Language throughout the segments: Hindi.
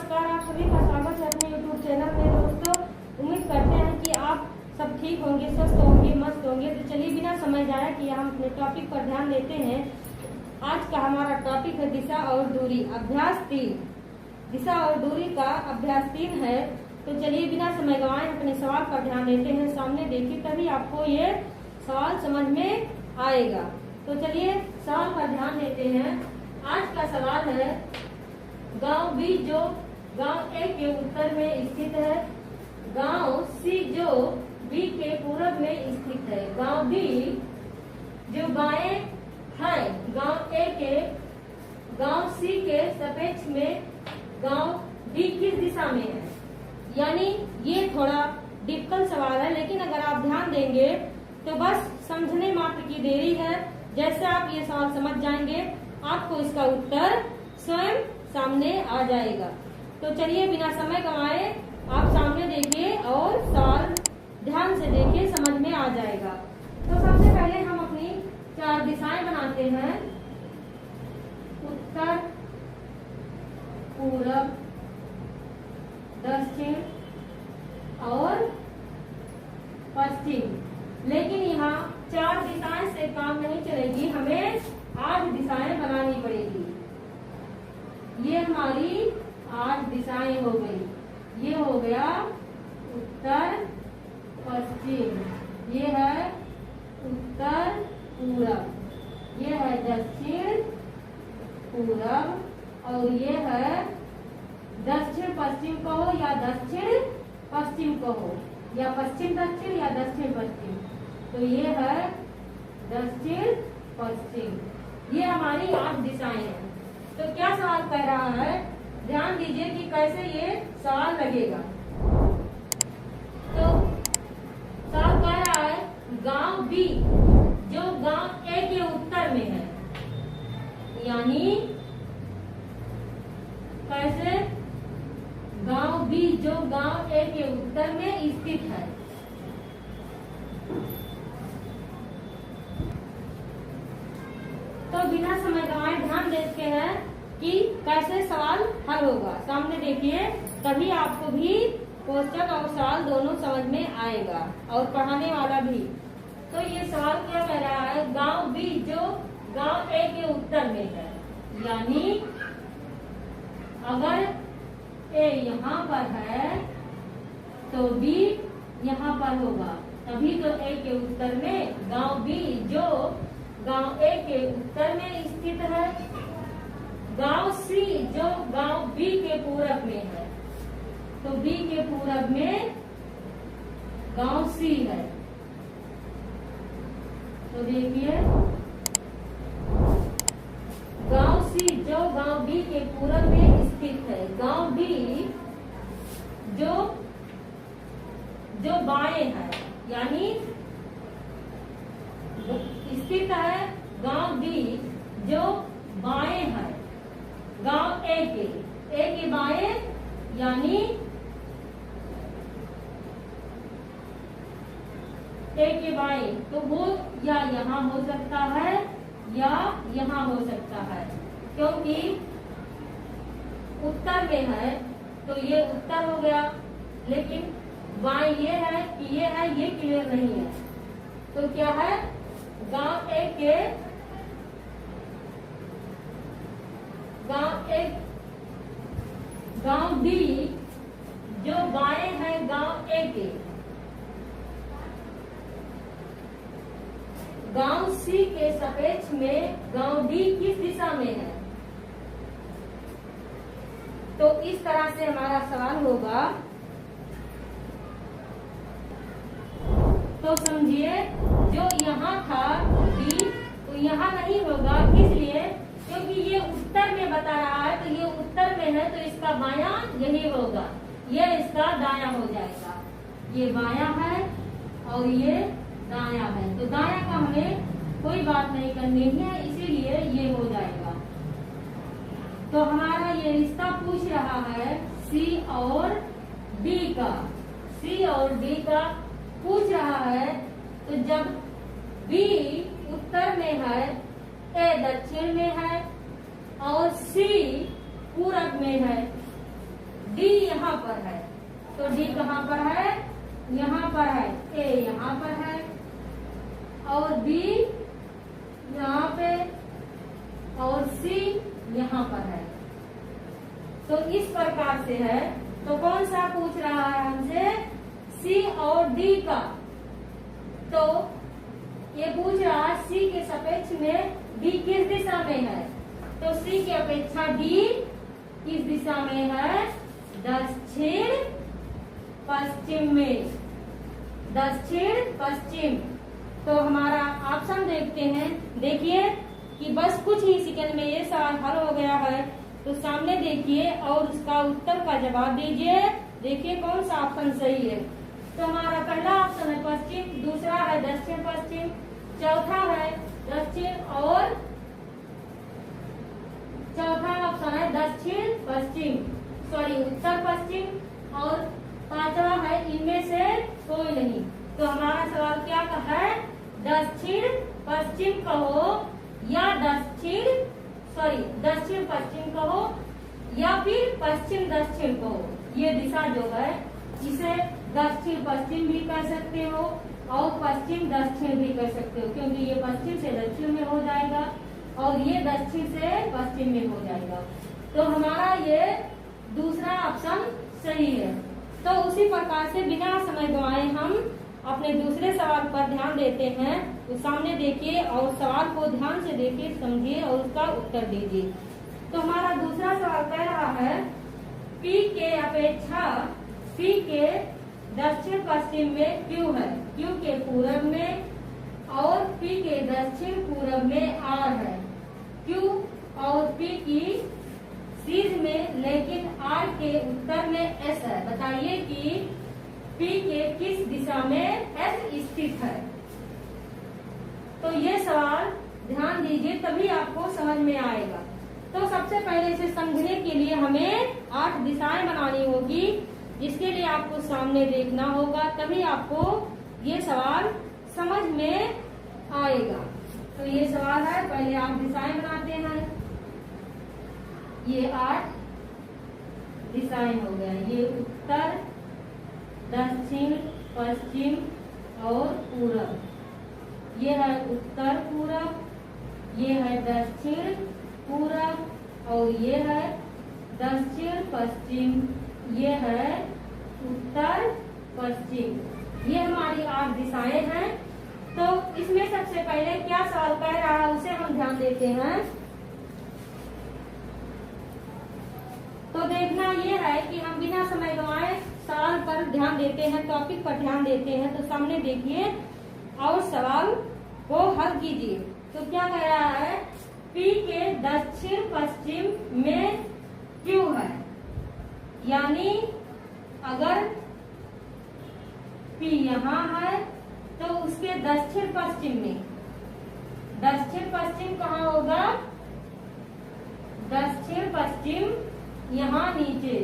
नमस्कार, आप सभी का स्वागत है अपने YouTube चैनल में। दोस्तों, उम्मीद करते हैं कि आप सब ठीक होंगे, स्वस्थ होंगे, मस्त होंगे। तो चलिए बिना समय जाया कि हम अपने टॉपिक पर ध्यान देते हैं। आज का हमारा टॉपिक है दिशा और दूरी, अभ्यास 3। दिशा और दूरी का अभ्यास 3 है। तो चलिए बिना समय गंवाए अपने सवाल पर ध्यान देते हैं। सामने देखिए, तभी आपको ये सवाल समझ में आएगा। तो चलिए सवाल पर ध्यान देते हैं। आज का सवाल है, गांव बी जो गांव ए के उत्तर में स्थित है, गांव सी जो बी के पूरब में स्थित है, गांव बी जो बाएं है गांव ए के गांव सी के सापेक्ष में गांव बी किस दिशा में है। यानी ये थोड़ा डिफिकल्ट सवाल है, लेकिन अगर आप ध्यान देंगे तो बस समझने मात्र की देरी है। जैसे आप ये सवाल समझ जाएंगे, आपको इसका उत्तर स्वयं सामने आ जाएगा। तो चलिए बिना समय गंवाए आप सामने देखिए और सवाल ध्यान से देखिए, समझ में आ जाएगा। तो सबसे पहले हम अपनी 4 दिशाएं बनाते हैं, उत्तर, पूरब, दक्षिण और पश्चिम। लेकिन यहाँ 4 दिशाएं से काम नहीं चलेगी, हमें 8 दिशाएं बनानी पड़ेगी। ये हमारी 8 दिशाएं हो गई। ये हो गया उत्तर पश्चिम, ये है उत्तर पूरब, ये है दक्षिण पूरब, और ये है दक्षिण पश्चिम कहो या दक्षिण पश्चिम कहो, या पश्चिम दक्षिण या दक्षिण पश्चिम। तो ये है दक्षिण पश्चिम। ये हमारी 8 दिशाएं हैं। तो क्या सवाल कह रहा है, ध्यान दीजिए कि कैसे ये सवाल लगेगा। तो सवाल कह रहा है, गांव बी जो गांव ए के उत्तर में है, यानी कैसे, गांव बी जो गांव ए के उत्तर में स्थित है। तो बिना समय गंवाए ध्यान देते हैं कि कैसे सवाल हल होगा। सामने देखिए, तभी आपको भी क्वेश्चन और सवाल दोनों समझ में आएगा और पढ़ाने वाला भी। तो ये सवाल क्या कह रहा है, गांव बी जो गांव ए के उत्तर में है, यानी अगर ए यहाँ पर है तो बी यहाँ पर होगा, तभी तो ए के उत्तर में गांव बी जो गांव ए के उत्तर में स्थित है। गांव सी जो गांव बी के पूरब में है, तो बी के पूरब में गांव सी है। तो देखिए, गांव सी जो गांव बी के पूरब में स्थित है, गांव बी जो बाएं है, यानी स्थित है गांव बी जो बाएं है गांव ए के बाएं, यानी ए के बाएं। तो वो या यहाँ हो सकता है या यहाँ हो सकता है, क्योंकि उत्तर में है तो ये उत्तर हो गया, लेकिन बाएं ये है कि ये है, ये क्लियर नहीं है। तो क्या है, गांव ए के गांव बी जो बाएं है गांव ए के, गांव सी के सापेक्ष में गांव डी किस दिशा में है। तो इस तरह से हमारा सवाल होगा। तो समझिए, जो यहाँ था डी, तो यहाँ नहीं होगा, इसलिए क्योंकि ये उत्तर में बता रहा है, तो ये उत्तर में है, तो इसका बायां यही होगा, ये इसका दायां हो जाएगा। ये बायां है और ये दायां है, तो दायां का हमें कोई बात नहीं करनी है, इसीलिए ये हो जाएगा। तो हमारा ये रिश्ता पूछ रहा है सी और डी का, सी और डी का पूछ रहा है। तो जब बी उत्तर में है, ए दक्षिण में है और सी पूरब में है, यहाँ पर है, तो डी कहाँ पर है, यहाँ पर है, ए यहाँ पर है और बी यहाँ पे और सी यहाँ पर है। तो इस प्रकार से है। तो कौन सा पूछ रहा है हमसे, सी और डी का। तो ये पूछ रहा है सी के सापेक्ष में डी किस दिशा में है, तो सी की अपेक्षा डी किस दिशा में है, दक्षिण पश्चिम में, दक्षिण पश्चिम। तो हमारा ऑप्शन देखते हैं। देखिए कि बस कुछ ही सेकंड में ये सवाल हल हो गया है। तो सामने देखिए और उसका उत्तर का जवाब दीजिए। देखिए कौन सा ऑप्शन सही है। तो हमारा पहला ऑप्शन है पश्चिम, दूसरा है दक्षिण पश्चिम, चौथा है दक्षिण और चौथा ऑप्शन है दक्षिण पश्चिम, सॉरी उत्तर पश्चिम, और पांचवा है इनमें से कोई नहीं। तो हमारा सवाल क्या है, दक्षिण पश्चिम कहो या दक्षिण पश्चिम कहो या फिर पश्चिम दक्षिण कहो। ये दिशा जो है इसे दक्षिण पश्चिम भी कह सकते हो और पश्चिम दक्षिण भी कह सकते हो, क्योंकि ये पश्चिम से दक्षिण में हो जाएगा और ये दक्षिण से पश्चिम में हो जाएगा। तो हमारा ये दूसरा ऑप्शन सही है। तो उसी प्रकार से बिना समय गंवाए हम अपने दूसरे सवाल पर ध्यान देते हैं। तो सामने देखिए और सवाल को ध्यान से देखिए, समझिए और उसका उत्तर दीजिए। तो हमारा दूसरा सवाल कह रहा है P के अपेक्षा P के दक्षिण पश्चिम में Q है, Q के पूरब में, और P के दक्षिण पूरब में R है। Q और P की सीध में लेकिन R के उत्तर में S है। बताइए कि P के किस दिशा में S स्थित है। तो ये सवाल ध्यान दीजिए तभी आपको समझ में आएगा। तो सबसे पहले इसे समझने के लिए हमें 8 दिशाएं बनानी होगी, जिसके लिए आपको सामने देखना होगा, तभी आपको ये सवाल समझ में आएगा। तो ये सवाल है, पहले आप दिशाएं बनाते हैं। ये 8 दिशाएं हो गया, ये उत्तर, दक्षिण, पश्चिम और पूरब। ये है उत्तर पूरब, ये है दक्षिण पूरब और ये है दक्षिण पश्चिम, ये है उत्तर पश्चिम। ये हमारी 8 दिशाएं हैं। तो इसमें सबसे पहले क्या सवाल कह रहा है उसे हम ध्यान देते हैं। तो देखना ये है कि हम बिना समय गंवाए सवाल पर ध्यान देते हैं, टॉपिक पर ध्यान देते हैं। तो सामने देखिए और सवाल को हल कीजिए। तो क्या कह रहा है, P के दक्षिण पश्चिम में Q है, यानी अगर P यहाँ है तो उसके दक्षिण पश्चिम में, दक्षिण पश्चिम कहाँ होगा, दक्षिण पश्चिम यहाँ नीचे,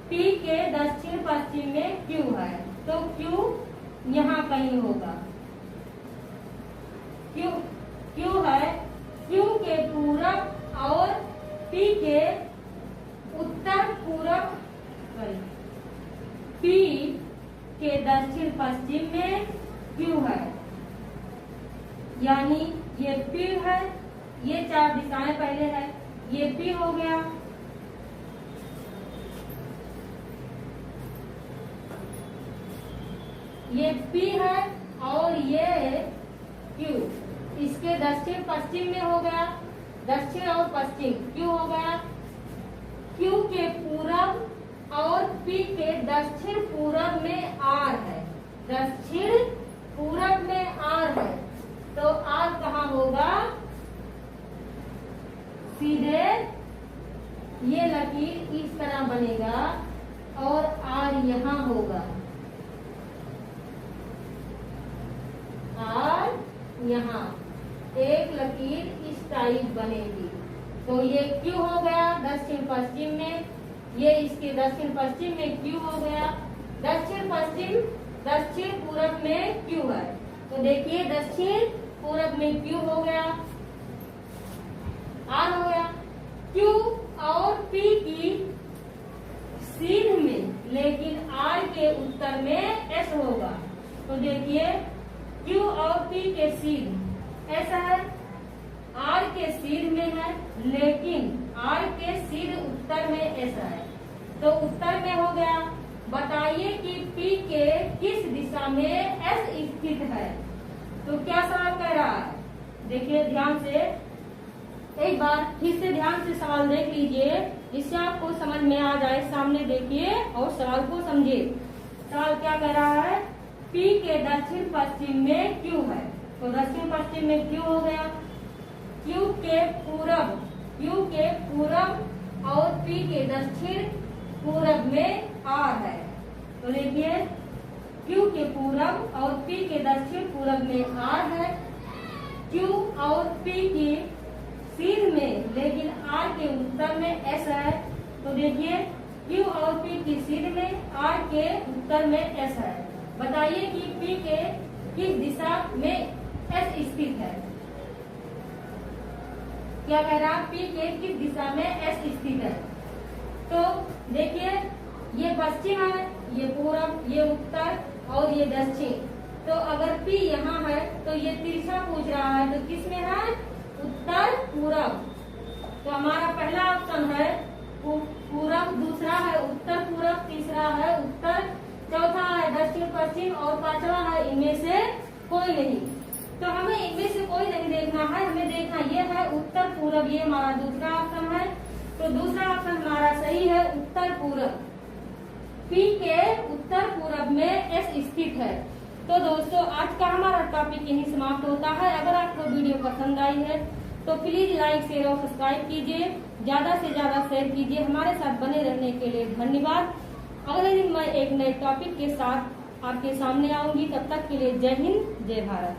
P के दक्षिण पश्चिम में Q है, तो Q यहाँ कहीं होगा। Q है, Q के पूरब और P के उत्तर पूरब, P के दक्षिण पश्चिम में Q है, यानी ये P है, ये 4 दिशाएं पहले है, ये P हो गया, ये P है और ये Q इसके दक्षिण पश्चिम में हो गया, दक्षिण और पश्चिम Q हो गया। Q के पूरब और P के दक्षिण पूरब में R है, दक्षिण पूरब में R है, तो R कहाँ होगा, सीधे ये लकीर इस तरह बनेगा और R यहाँ होगा, R यहाँ एक लकीर इस टाइप बनेगी। तो ये Q हो गया दक्षिण पश्चिम में, ये इसके दक्षिण पश्चिम में Q हो गया, दक्षिण पश्चिम दक्षिण पूरब में Q है। तो देखिए दक्षिण पूरब में Q हो गया, R हो गया। Q और P की सीध में के उत्तर में एस होगा। तो देखिए क्यू और पी के सीध ऐसा है, आर के सीध में है, लेकिन आर के सीध उत्तर में ऐसा है। तो उत्तर में हो गया। बताइए कि पी के किस दिशा में एस स्थित है। तो क्या सवाल कह रहा है, देखिए ध्यान से, एक बार फिर से ध्यान से सवाल देख लीजिए, जिससे आपको समझ में आ जाए। सामने देखिए और सवाल को समझिए। सवाल क्या कह रहा है, पी के दक्षिण पश्चिम में क्यू है। तो दक्षिण पश्चिम में क्यू हो गया। क्यू के पूरब और पी के दक्षिण पूरब में आर है। तो देखिए क्यू के पूरब और पी के दक्षिण पूरब में आर है। क्यू और पी की सीध में, लेकिन आर के उत्तर में एस है। तो देखिए क्यू और पी की सीध में, आर के उत्तर में एस है। बताइए कि पी के किस दिशा में एस स्थित है। क्या कह रहा है, पी के किस दिशा में एस स्थित है। तो देखिए ये पश्चिम है, ये पूरब, ये उत्तर और ये दक्षिण। तो अगर पी यहाँ है तो ये तिरछा पूछ रहा है, तो किस में है, उत्तर पूरब। तो हमारा पहला ऑप्शन है पूरब, दूसरा है उत्तर पूरब, तीसरा है उत्तर, चौथा है दक्षिण पश्चिम और पांचवा है इनमें से कोई नहीं। तो हमें इनमें से कोई नहीं देखना है, हमें देखना ये है उत्तर पूरब। ये हमारा दूसरा ऑप्शन है। तो दूसरा ऑप्शन हमारा सही है, उत्तर पूरब। पी के उत्तर पूरब में एस स्थित है। तो दोस्तों आज का हमारा टॉपिक यही समाप्त होता है। अगर आपको वीडियो पसंद आई है तो प्लीज लाइक, शेयर और सब्सक्राइब कीजिए, ज्यादा से ज्यादा शेयर कीजिए। हमारे साथ बने रहने के लिए धन्यवाद। अगले दिन मैं एक नए टॉपिक के साथ आपके सामने आऊंगी। तब तक के लिए जय हिंद, जय भारत।